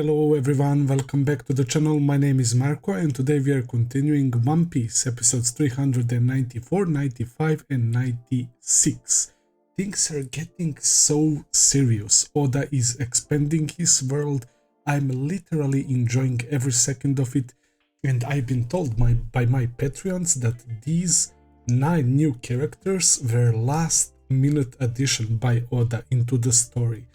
Hello everyone, welcome back to the channel. My name is Marco and today we are continuing One Piece episodes 394, 95 and 96. Things are getting so serious. Oda is expanding his world. I'm literally enjoying every second of it, and I've been told by my Patreons that these 9 new characters were last minute addition by Oda into the story.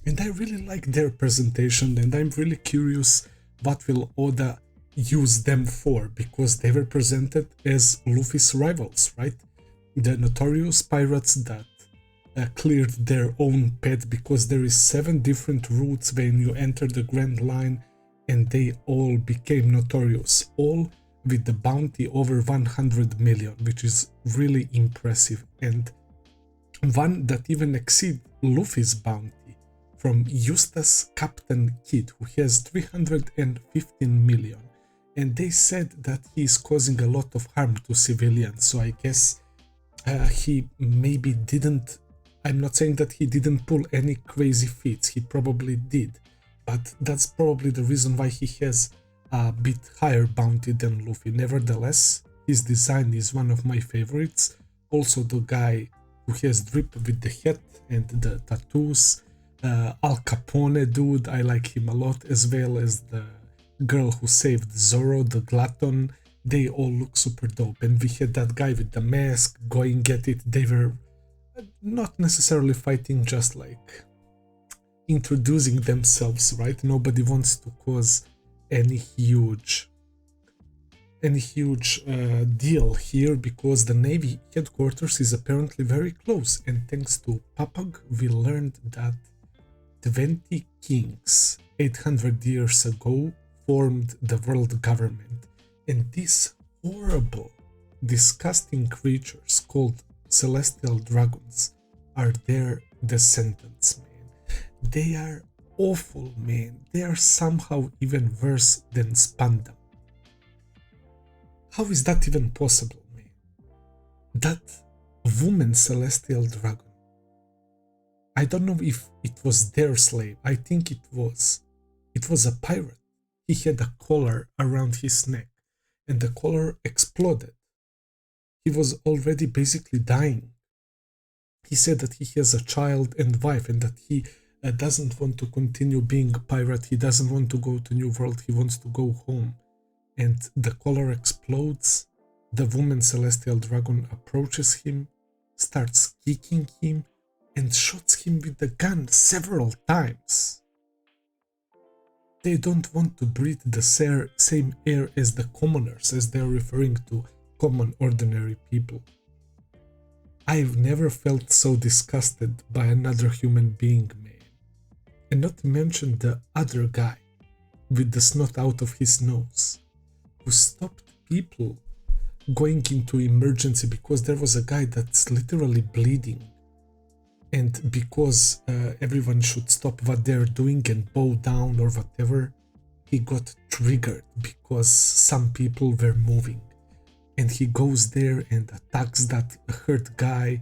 And I really like their presentation, and I'm really curious what will Oda use them for, because they were presented as Luffy's rivals, right? The notorious pirates that cleared their own path, because there is 7 different routes when you enter the Grand Line, and they all became notorious, all with the bounty over 100 million, which is really impressive, and one that even exceeds Luffy's bounty from Eustace Captain Kidd, who has 315 million, and they said that he is causing a lot of harm to civilians. So I guess he maybe didn't, I'm not saying that he didn't pull any crazy feats, he probably did, but that's probably the reason why he has a bit higher bounty than Luffy. Nevertheless, his design is one of my favorites. Also the guy who has drip with the hat and the tattoos, Al Capone dude, I like him a lot, as well as the girl who saved Zoro, the glutton. They all look super dope. And we had that guy with the mask going at it. They were not necessarily fighting, just like introducing themselves, right? Nobody wants to cause any huge deal here, because the Navy headquarters is apparently very close, and thanks to Papag we learned that 20 kings 800 years ago formed the world government, and these horrible, disgusting creatures called celestial dragons are their descendants, man. They are awful, man. They are somehow even worse than Spandam. How is that even possible, man? That woman celestial dragon, I don't know if it was their slave. I think it was a pirate. He had a collar around his neck, and the collar exploded. He was already basically dying. He said that he has a child and wife, and that he doesn't want to continue being a pirate. He doesn't want to go to New World. He wants to go home. And the collar explodes. The woman celestial dragon approaches him, starts kicking him, and shoots him with the gun several times. They don't want to breathe the same air as the commoners, as they're referring to common ordinary people. I've never felt so disgusted by another human being, man. And not to mention the other guy with the snot out of his nose, who stopped people going into emergency because there was a guy that's literally bleeding. And because everyone should stop what they're doing and bow down or whatever, he got triggered because some people were moving. And he goes there and attacks that hurt guy,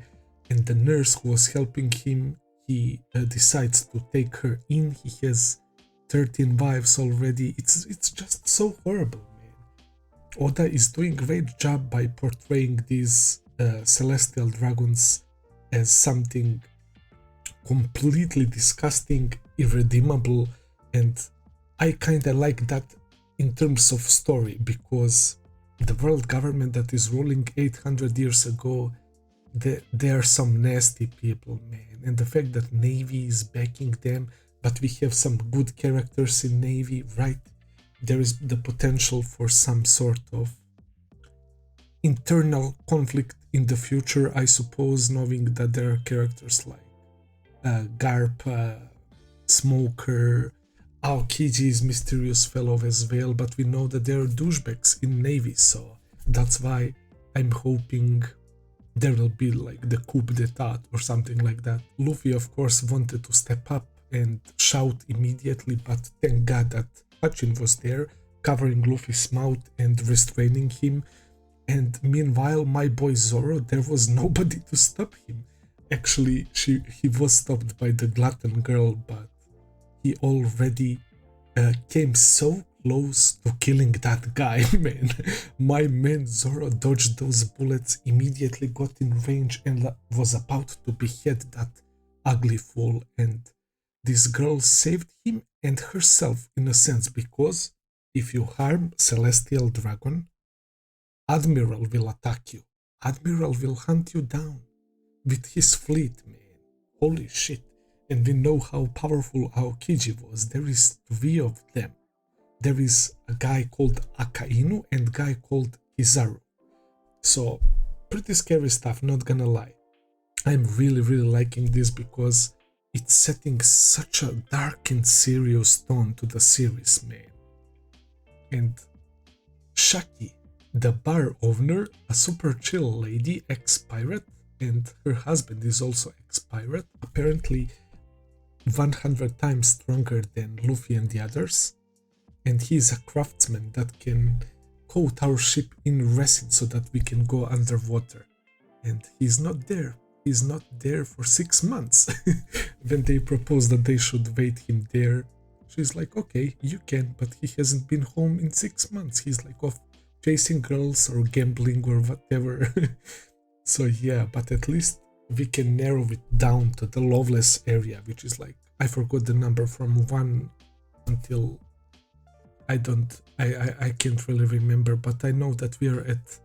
and the nurse who was helping him, he decides to take her in. He has 13 wives already. It's just so horrible, man. Oda is doing a great job by portraying these celestial dragons as something completely disgusting, irredeemable, and I kinda like that in terms of story, because the world government that is ruling 800 years ago, they are some nasty people, man. And the fact that Navy is backing them, but we have some good characters in Navy, right? There is the potential for some sort of internal conflict in the future, I suppose, knowing that there are characters like Garp, Smoker, Aokiji is mysterious fellow as well, but we know that there are douchebags in Navy, so that's why I'm hoping there will be like the coup d'etat or something like that. Luffy, of course, wanted to step up and shout immediately, but thank God that Hachin was there, covering Luffy's mouth and restraining him. And meanwhile, my boy Zoro, there was nobody to stop him. Actually, he was stopped by the glutton girl, but he already came so close to killing that guy, man. My man Zoro dodged those bullets, immediately got in range and was about to behead that ugly fool, and this girl saved him and herself in a sense, because if you harm Celestial Dragon, Admiral will attack you. Admiral will hunt you down with his fleet, man. Holy shit. And we know how powerful Aokiji was. There is 3 of them. There is a guy called Akainu and a guy called Kizaru. So, pretty scary stuff, not gonna lie. I'm really liking this because it's setting such a dark and serious tone to the series, man. And Shaki, the bar owner, a super chill lady, ex-pirate, and her husband is also ex-pirate, apparently 100 times stronger than Luffy and the others, and he's a craftsman that can coat our ship in resin so that we can go underwater. And he's not there. He's not there for 6 months. When they proposed that they should wait him there, she's like, okay, you can, but he hasn't been home in 6 months. He's like off chasing girls or gambling or whatever. So yeah, but at least we can narrow it down to the Loveless area, which is like, I forgot the number, from 1 until I can't really remember, but I know that we are at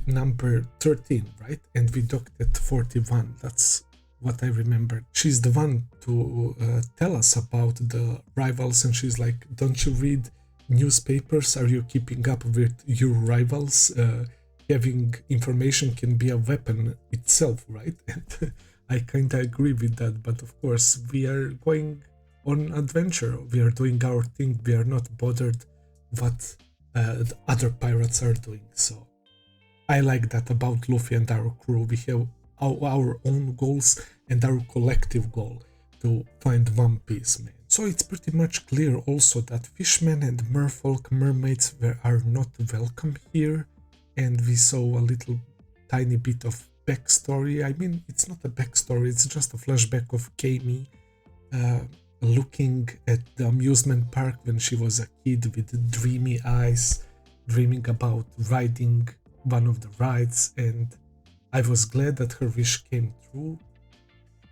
number 13, right? And we docked at 41. That's what I remember. She's the one to tell us about the rivals, and she's like, don't you read newspapers? Are you keeping up with your rivals? Having information can be a weapon itself, right? And I kind of agree with that, but of course we are going on adventure. We are doing our thing. We are not bothered what the other pirates are doing. So I like that about Luffy and our crew. We have our own goals and our collective goal to find One Piece, man. So it's pretty much clear also that fishmen and merfolk, mermaids, are not welcome here. And we saw a little tiny bit of backstory. I mean, it's not a backstory, it's just a flashback of Kami looking at the amusement park when she was a kid with dreamy eyes, dreaming about riding one of the rides, and I was glad that her wish came true,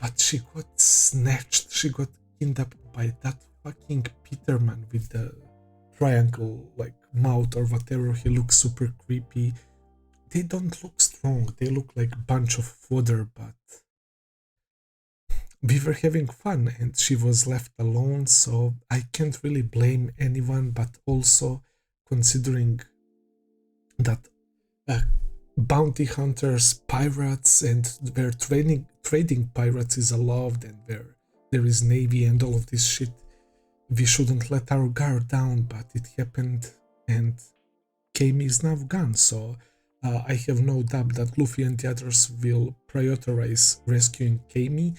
but she got snatched, she got kidnapped by that fucking Peterman with the triangle like mouth or whatever. He looks super creepy. They don't look strong, they look like a bunch of fodder, but we were having fun and she was left alone, so I can't really blame anyone, but also considering that bounty hunters, pirates, and where trading pirates is allowed, and where there is navy and all of this shit, we shouldn't let our guard down, but it happened and Kami is now gone, so I have no doubt that Luffy and the others will prioritize rescuing Kami.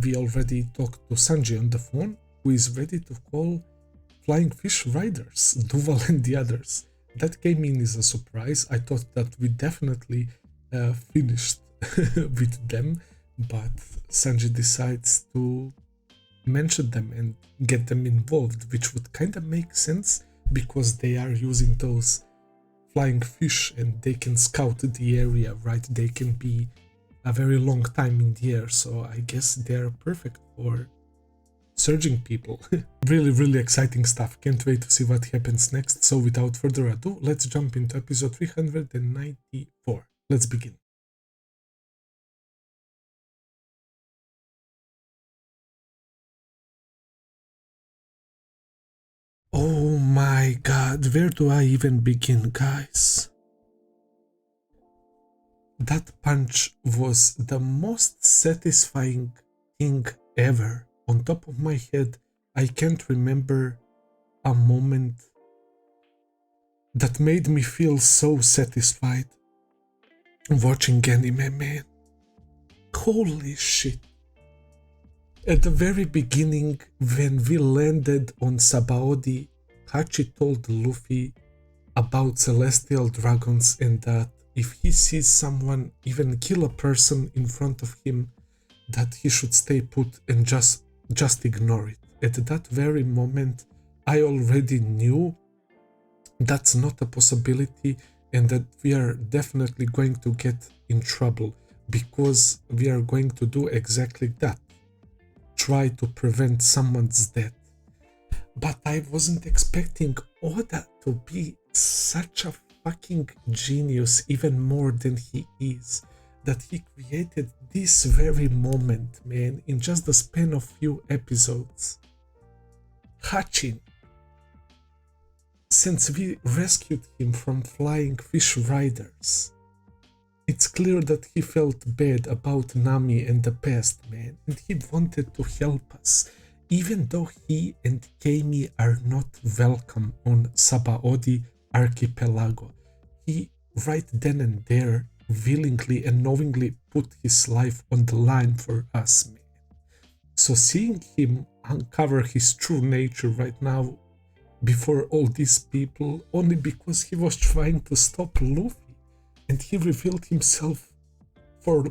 We already talked to Sanji on the phone, who is ready to call Flying Fish Riders, Duval and the others. That came in as a surprise. I thought that we definitely finished with them, but Sanji decides to mention them and get them involved, which would kind of make sense because they are using those flying fish and they can scout the area, right? They can be a very long time in the air, so I guess they're perfect for surging people. Really exciting stuff. Can't wait to see what happens next. So without further ado, let's jump into episode 394. Let's begin. Oh my god, where do I even begin, guys? That punch was the most satisfying thing ever. On top of my head, I can't remember a moment that made me feel so satisfied watching anime, man. Holy shit. At the very beginning, when we landed on Sabaody, Hachi told Luffy about celestial dragons and that if he sees someone even kill a person in front of him, that he should stay put and just ignore it. At that very moment, I already knew that's not a possibility and that we are definitely going to get in trouble because we are going to do exactly that. Try to prevent someone's death. But I wasn't expecting Oda to be such a fucking genius, even more than he is. That he created this very moment, man, in just the span of few episodes. Hachin, since we rescued him from flying fish riders, it's clear that he felt bad about Nami and the past, man, and he wanted to help us, even though he and Kami are not welcome on Sabaody Archipelago. He, right then and there, willingly and knowingly put his life on the line for us, man. So seeing him uncover his true nature right now before all these people, only because he was trying to stop Luffy, and he revealed himself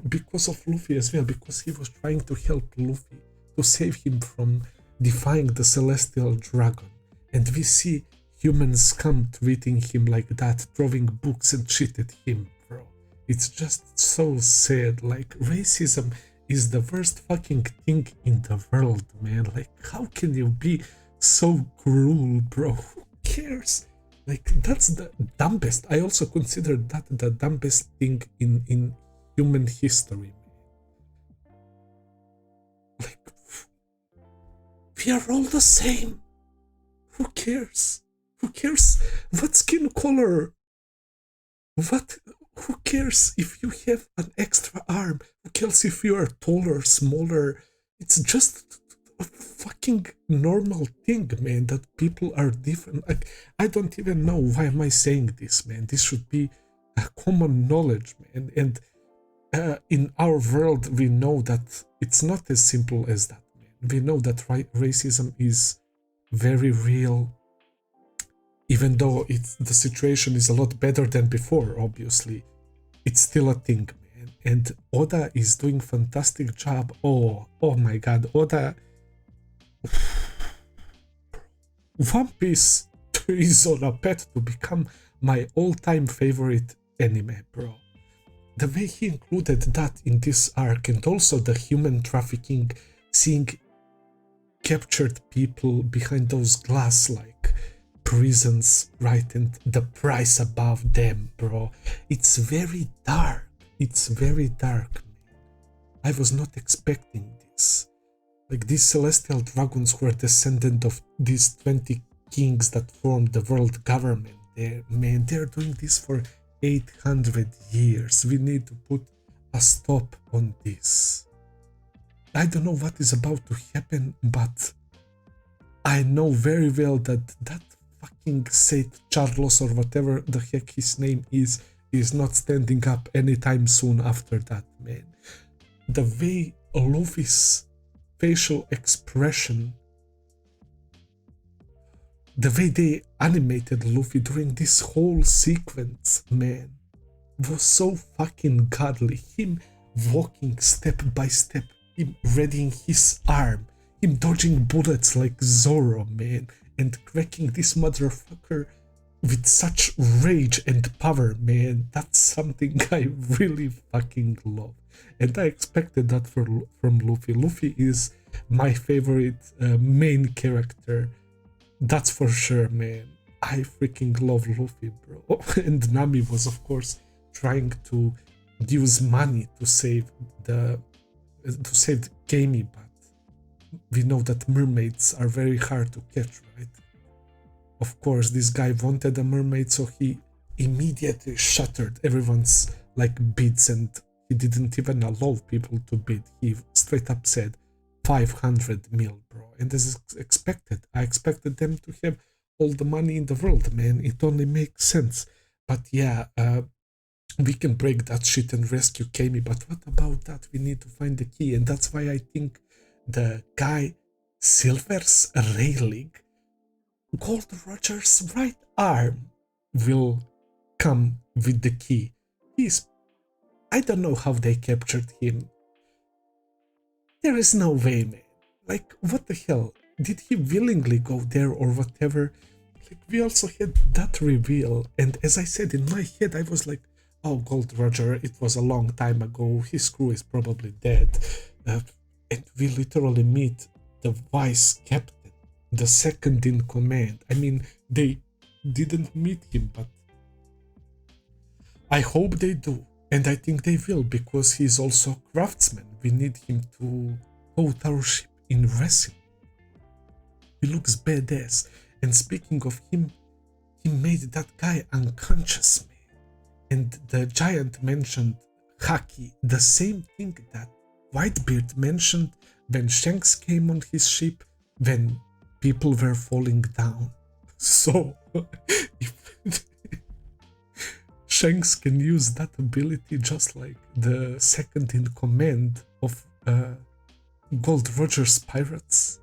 because of Luffy as well, because he was trying to help Luffy, to save him from defying the Celestial Dragon. And we see human scum treating him like that, throwing books and shit at him, bro. It's just so sad. Like, racism is the worst fucking thing in the world, man. Like, how can you be so cruel, bro? Who cares? Like, that's the dumbest. I also consider that the dumbest thing in human history. Like, we are all the same. Who cares? Who cares what skin color? What? Who cares if you have an extra arm? Who cares if you are taller, smaller? It's just a fucking normal thing, man, that people are different. Like, I don't even know why am I saying this, man. This should be a common knowledge, man. And in our world, we know that it's not as simple as that, man. We know that racism is very real, even though the situation is a lot better than before, obviously. It's still a thing, man. And Oda is doing fantastic job. Oh my god, Oda. One Piece is on a path to become my all-time favorite anime, bro. The way he included that in this arc, and also the human trafficking, seeing captured people behind those glass-like prisons, right, and the price above them, bro. It's very dark. It's very dark, man. I was not expecting this. Like, these celestial dragons who are descendant of these 20 kings that formed the world government, they're doing this for 800 years. We need to put a stop on this. I don't know what is about to happen, but I know very well that that fucking Saint Charles, or whatever the heck his name is not standing up anytime soon after that, man. The way Luffy's facial expression, the way they animated Luffy during this whole sequence, man, was so fucking godly. Him walking step by step, him readying his arm, him dodging bullets like Zoro, man, and cracking this motherfucker with such rage and power, man. That's something I really fucking love. And I expected that from Luffy. Luffy is my favorite main character. That's for sure, man. I freaking love Luffy, bro. And Nami was, of course, trying to use money to save Kami, but we know that mermaids are very hard to catch, right? Of course, this guy wanted a mermaid, so he immediately shattered everyone's like bids, and he didn't even allow people to bid. He straight up said 500 mil, bro. And as expected, I expected them to have all the money in the world, man. It only makes sense. But yeah, we can break that shit and rescue Kami, but what about that? We need to find the key, and that's why I think the guy Silvers Rayleigh, Gol D Roger's right arm, will come with the key. I don't know how they captured him. There is no way, man. Like, what the hell? did he willingly go there or whatever? Like, we also had that reveal, and as I said, in my head I was like, oh, Gol D Roger, it was a long time ago, his crew is probably dead. And we literally meet the vice captain, the second in command. I mean, they didn't meet him, but I hope they do, and I think they will, because he's also a craftsman. We need him to coat our ship in resin. He looks badass, and speaking of him, he made that guy unconscious, man. And the giant mentioned Haki, the same thing that Whitebeard mentioned when Shanks came on his ship, when people were falling down. So, if Shanks can use that ability just like the second in command of Gol D Roger's pirates.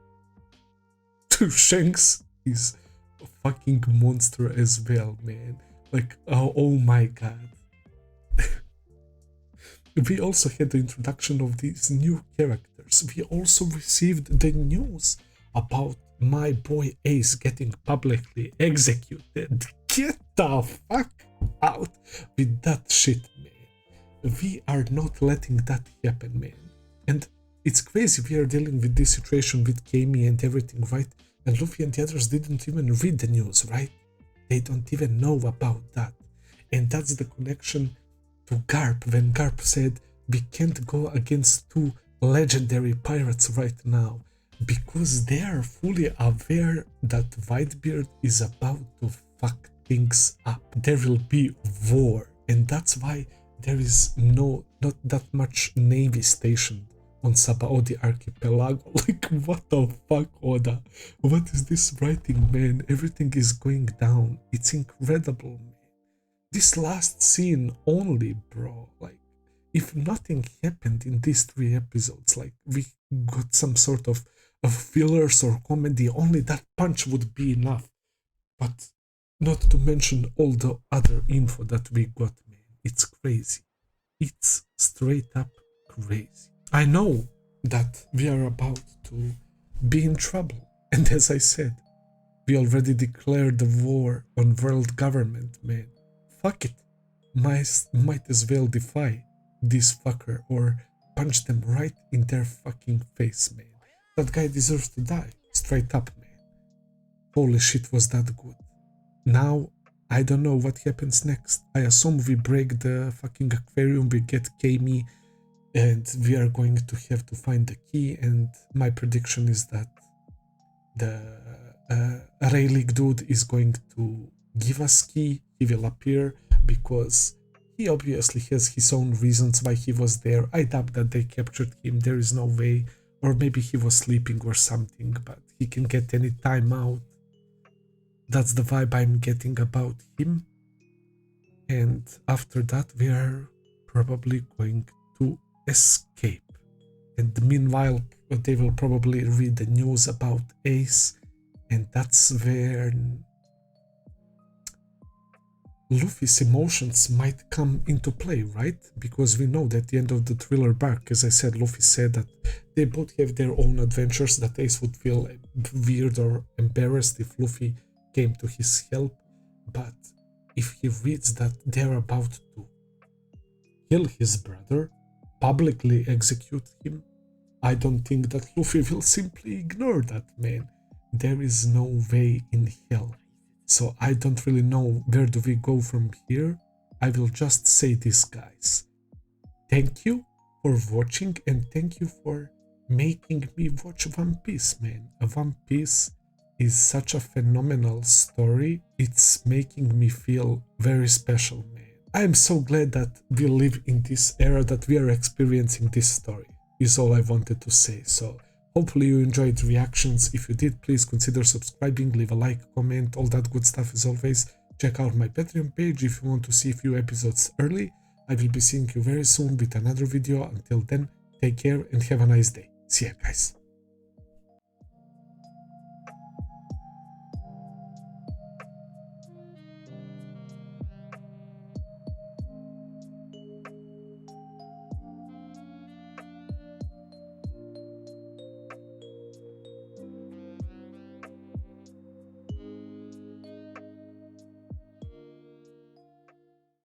Shanks is a fucking monster as well, man. Like, oh my god. We also had the introduction of these new characters. We also received the news about my boy Ace getting publicly executed. Get the fuck out with that shit, man. We are not letting that happen, man. And it's crazy we are dealing with this situation with Kami and everything, right? And Luffy and the others didn't even read the news, right? They don't even know about that. And that's the connection to Garp, when Garp said we can't go against two legendary pirates right now, because they are fully aware that Whitebeard is about to fuck things up. There will be war, and that's why there is not that much navy stationed on Sabaody archipelago. Like, what the fuck, Oda? What is this writing, man? Everything is going down. It's incredible, man. This last scene only, bro, like, if nothing happened in these 3 episodes, like, we got some sort of fillers or comedy, only that punch would be enough. But not to mention all the other info that we got, man. It's crazy. It's straight up crazy. I know that we are about to be in trouble, and as I said, we already declared the war on world government, man. Fuck it. Might as well defy this fucker or punch them right in their fucking face, man. That guy deserves to die. Straight up, man. Holy shit, was that good. Now, I don't know what happens next. I assume we break the fucking aquarium, we get Kami, and we are going to have to find the key, and my prediction is that the Rayleigh dude is going to give us key. He will appear because he obviously has his own reasons why he was there. I doubt that they captured him, there is no way, or maybe he was sleeping or something, but he can get any time out. That's the vibe I'm getting about him. And after that we are probably going to escape, and meanwhile they will probably read the news about Ace, and that's where Luffy's emotions might come into play, right? Because we know that at the end of the thriller arc, as I said, Luffy said that they both have their own adventures, that Ace would feel weird or embarrassed if Luffy came to his help, but if he reads that they're about to kill his brother, publicly execute him, I don't think that Luffy will simply ignore that, man. There is no way in hell. So I don't really know where do we go from here. I will just say this, guys. Thank you for watching, and thank you for making me watch One Piece, man. One Piece is such a phenomenal story. It's making me feel very special, man. I am so glad that we live in this era, that we are experiencing this story, is all I wanted to say. So hopefully you enjoyed reactions. If you did, please consider subscribing, leave a like, comment, all that good stuff as always. Check out my Patreon page if you want to see a few episodes early. I will be seeing you very soon with another video. Until then, take care and have a nice day. See ya, guys.